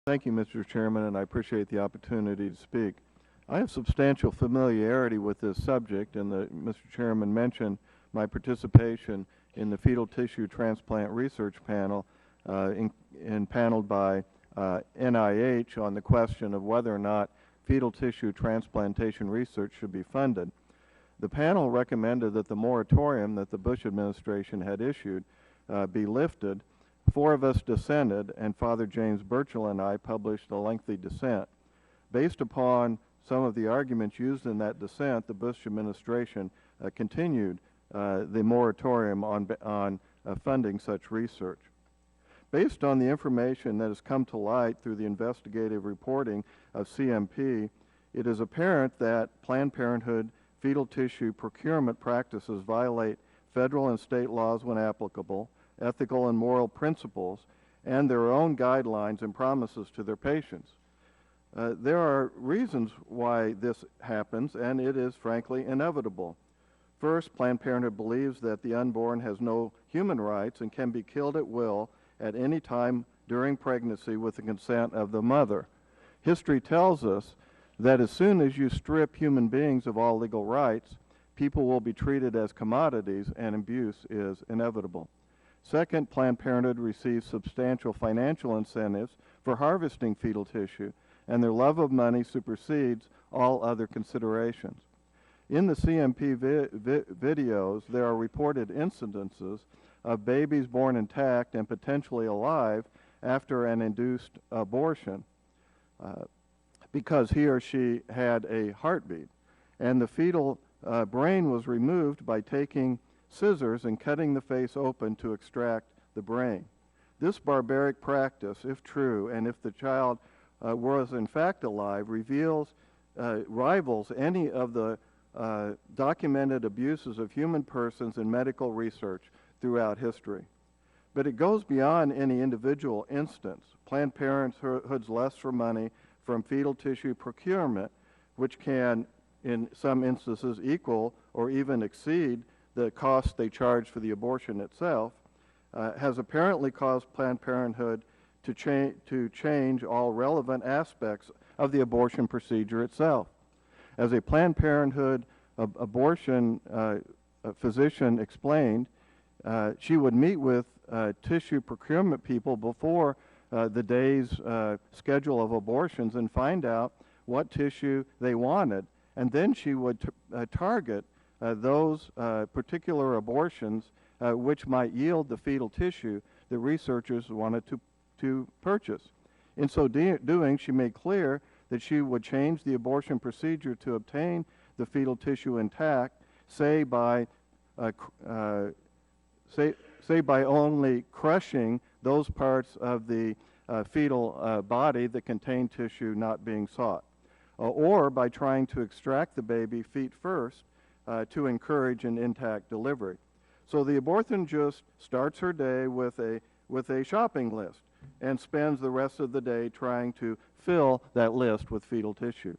Thank you, Mr. Chairman, and I appreciate the opportunity to speak. I have substantial familiarity with this subject, and Mr. Chairman mentioned my participation in the Fetal Tissue Transplant Research Panel, paneled by NIH on the question of whether or not fetal tissue transplantation research should be funded. The panel recommended that the moratorium that the Bush administration had issued be lifted. 4 of us dissented, and Father James Burchell and I published a lengthy dissent. Based upon some of the arguments used in that dissent, the Bush administration continued the moratorium on funding such research. Based on the information that has come to light through the investigative reporting of CMP, it is apparent that Planned Parenthood fetal tissue procurement practices violate federal and state laws when applicable, ethical and moral principles, and their own guidelines and promises to their patients. There are reasons why this happens, and it is frankly inevitable. First, Planned Parenthood believes that the unborn has no human rights and can be killed at will at any time during pregnancy with the consent of the mother. History tells us that as soon as you strip human beings of all legal rights, people will be treated as commodities, and abuse is inevitable. Second, Planned Parenthood receives substantial financial incentives for harvesting fetal tissue, and their love of money supersedes all other considerations. In the CMP videos, there are reported incidences of babies born intact and potentially alive after an induced abortion because he or she had a heartbeat. And the fetal brain was removed by taking scissors and cutting the face open to extract the brain. This barbaric practice, if true, and if the child was in fact alive, rivals any of the documented abuses of human persons in medical research throughout history. But it goes beyond any individual instance. Planned Parenthood's lust for money from fetal tissue procurement, which can, in some instances, equal or even exceed the cost they charge for the abortion itself, has apparently caused Planned Parenthood to change all relevant aspects of the abortion procedure itself. As a Planned Parenthood abortion physician explained, she would meet with tissue procurement people before the day's schedule of abortions and find out what tissue they wanted, and then she would target those particular abortions which might yield the fetal tissue the researchers wanted to purchase. In so doing, she made clear that she would change the abortion procedure to obtain the fetal tissue intact, say by only crushing those parts of the fetal body that contain tissue not being sought, or by trying to extract the baby feet first to encourage an intact delivery. So the abortionist starts her day with a shopping list and spends the rest of the day trying to fill that list with fetal tissue.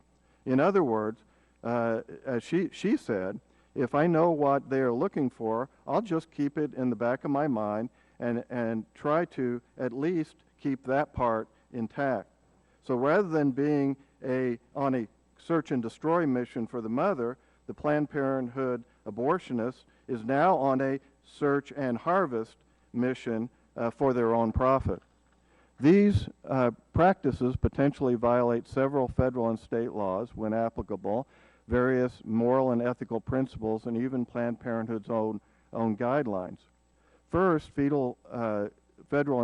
In other words, as she said, if I know what they are looking for, I'll just keep it in the back of my mind and try to at least keep that part intact. So rather than being on a search and destroy mission for the mother, the Planned Parenthood abortionist is now on a search and harvest mission for their own profit. These practices potentially violate several federal and state laws when applicable, various moral and ethical principles, and even Planned Parenthood's own guidelines. First, federal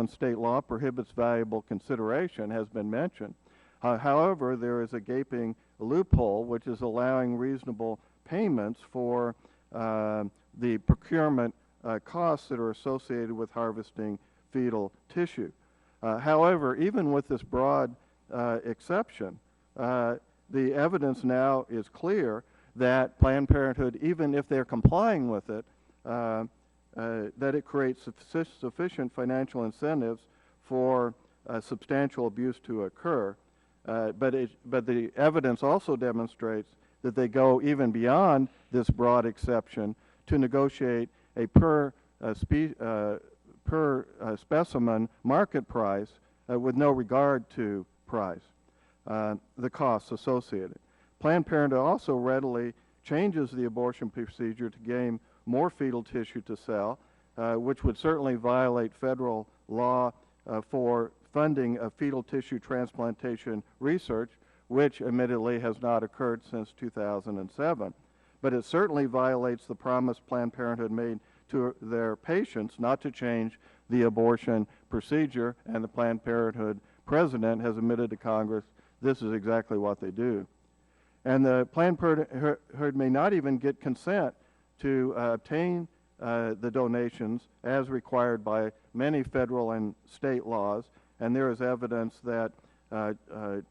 and state law prohibits valuable consideration, has been mentioned. However, there is a gaping loophole which is allowing reasonable payments for the procurement costs that are associated with harvesting fetal tissue. However, even with this broad exception, the evidence now is clear that Planned Parenthood, even if they're complying with it, that it creates sufficient financial incentives for substantial abuse to occur. But the evidence also demonstrates that they go even beyond this broad exception to negotiate a per specimen market price with no regard to price, the costs associated. Planned Parenthood also readily changes the abortion procedure to gain more fetal tissue to sell, which would certainly violate federal law for funding of fetal tissue transplantation research, which admittedly has not occurred since 2007. But it certainly violates the promise Planned Parenthood made to their patients not to change the abortion procedure, and the Planned Parenthood president has admitted to Congress this is exactly what they do. And the Planned Parenthood may not even get consent to obtain the donations as required by many federal and state laws, and there is evidence that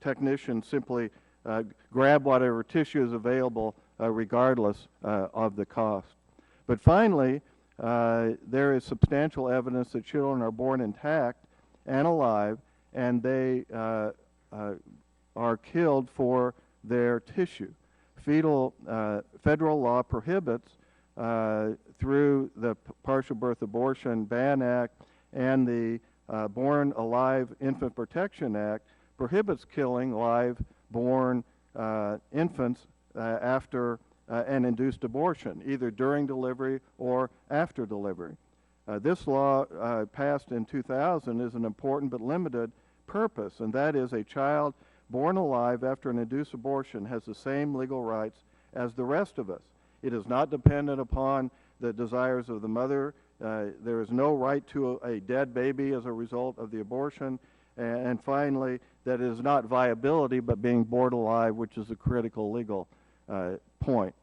technicians simply grab whatever tissue is available regardless of the cost. But finally, there is substantial evidence that children are born intact and alive, and they are killed for their tissue. Federal law prohibits, through the Partial Birth Abortion Ban Act and the Born Alive Infant Protection Act, prohibits killing live born infants after an induced abortion, either during delivery or after delivery. This law, passed in 2000, is an important but limited purpose, and that is a child born alive after an induced abortion has the same legal rights as the rest of us. It is not dependent upon the desires of the mother. There is no right to a dead baby as a result of the abortion. And finally, that it is not viability but being born alive, which is a critical legal point.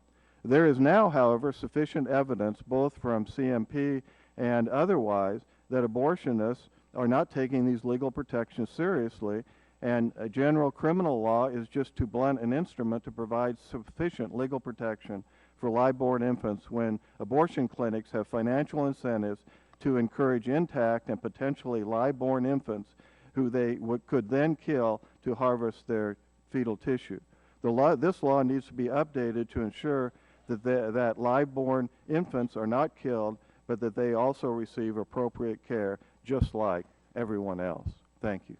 There is now, however, sufficient evidence, both from CMP and otherwise, that abortionists are not taking these legal protections seriously, and general criminal law is just too blunt an instrument to provide sufficient legal protection for live-born infants when abortion clinics have financial incentives to encourage intact and potentially live-born infants who they could then kill to harvest their fetal tissue. This law needs to be updated to ensure that live-born infants are not killed, but that they also receive appropriate care just like everyone else. Thank you.